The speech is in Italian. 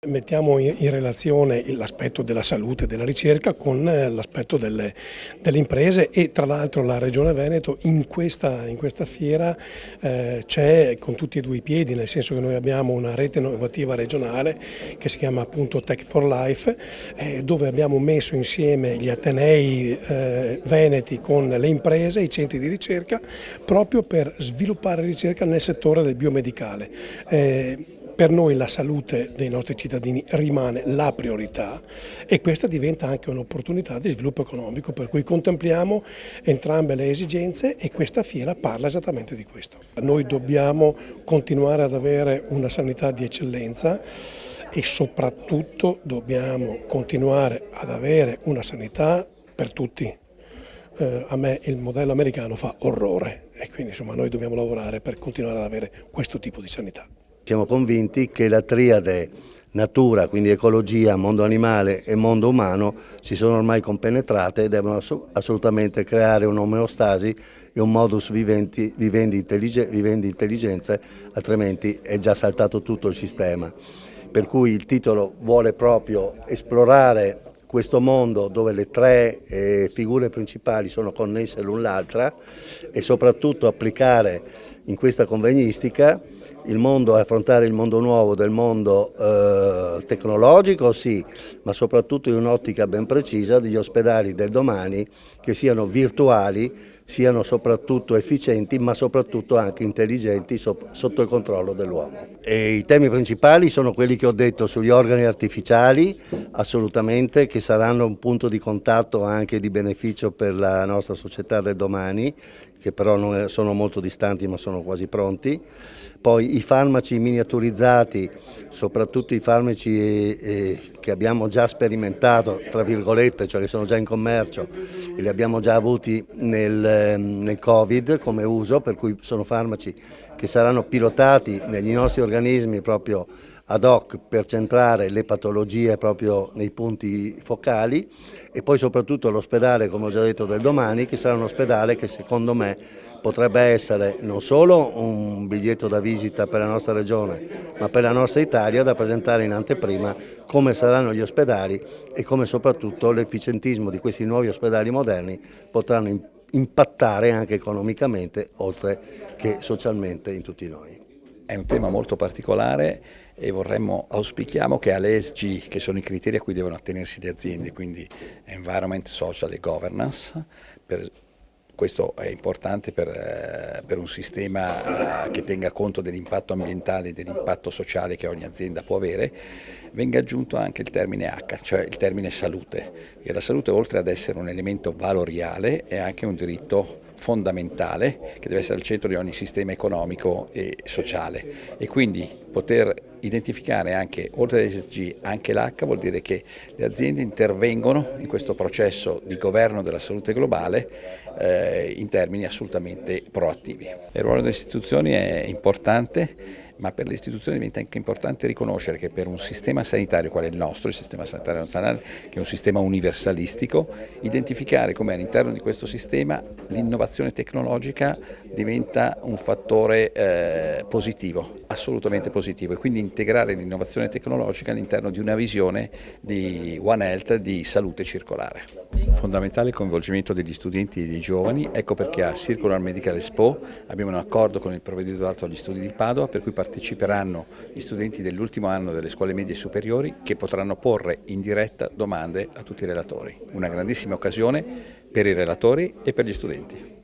mettiamo in relazione l'aspetto della salute e della ricerca con l'aspetto delle imprese, e tra l'altro la Regione Veneto in questa fiera c'è con tutti e due i piedi, nel senso che noi abbiamo una rete innovativa regionale che si chiama appunto Tech for Life, dove abbiamo messo insieme gli atenei veneti con le imprese, i centri di ricerca, proprio per sviluppare ricerca nel settore del biomedicale. Per noi la salute dei nostri cittadini rimane la priorità e questa diventa anche un'opportunità di sviluppo economico, per cui contempliamo entrambe le esigenze e questa fiera parla esattamente di questo. Noi dobbiamo continuare ad avere una sanità di eccellenza e soprattutto dobbiamo continuare ad avere una sanità per tutti. A me il modello americano fa orrore e quindi insomma noi dobbiamo lavorare per continuare ad avere questo tipo di sanità. Siamo convinti che la triade natura, quindi ecologia, mondo animale e mondo umano, si sono ormai compenetrate e devono assolutamente creare un'omeostasi e un modus vivendi intelligenze, altrimenti è già saltato tutto il sistema. Per cui il titolo vuole proprio esplorare questo mondo dove le tre figure principali sono connesse l'un l'altra e soprattutto applicare in questa convegnistica affrontare il mondo nuovo del mondo tecnologico, sì, ma soprattutto in un'ottica ben precisa degli ospedali del domani che siano virtuali, siano soprattutto efficienti, ma soprattutto anche intelligenti sotto il controllo dell'uomo. I temi principali sono quelli che ho detto sugli organi artificiali, assolutamente, che saranno un punto di contatto anche di beneficio per la nostra società del domani, che però non sono molto distanti ma sono quasi pronti. Poi i farmaci miniaturizzati, soprattutto i farmaci che abbiamo già sperimentato, tra virgolette, cioè che sono già in commercio e li abbiamo già avuti nel Covid come uso, per cui sono farmaci che saranno pilotati negli nostri organismi proprio ad hoc per centrare le patologie proprio nei punti focali, e poi soprattutto l'ospedale, come ho già detto, del domani, che sarà un ospedale che secondo me potrebbe essere non solo un biglietto da visita per la nostra regione, ma per la nostra Italia, da presentare in anteprima come saranno gli ospedali e come soprattutto l'efficientismo di questi nuovi ospedali moderni potranno impattare anche economicamente, oltre che socialmente, in tutti noi. È un tema molto particolare e auspichiamo che all'ESG, che sono i criteri a cui devono attenersi le aziende, quindi Environment, Social e Governance, questo è importante per un sistema che tenga conto dell'impatto ambientale e dell'impatto sociale che ogni azienda può avere, venga aggiunto anche il termine H, cioè il termine salute, che la salute, oltre ad essere un elemento valoriale, è anche un diritto fondamentale che deve essere al centro di ogni sistema economico e sociale, e quindi poter identificare anche, oltre all'ESG, anche l'H vuol dire che le aziende intervengono in questo processo di governo della salute globale in termini assolutamente proattivi. Il ruolo delle istituzioni è importante, ma per le istituzioni diventa anche importante riconoscere che per un sistema sanitario quale il nostro, il sistema sanitario nazionale, che è un sistema universalistico, identificare come all'interno di questo sistema l'innovazione tecnologica diventa un fattore positivo, assolutamente positivo, e quindi integrare l'innovazione tecnologica all'interno di una visione di One Health, di salute circolare. Fondamentale il coinvolgimento degli studenti e dei giovani, ecco perché a Circular Medical Expo abbiamo un accordo con il Provveditorato agli Studi di Padova, per cui parteciperanno gli studenti dell'ultimo anno delle scuole medie superiori che potranno porre in diretta domande a tutti i relatori. Una grandissima occasione per i relatori e per gli studenti.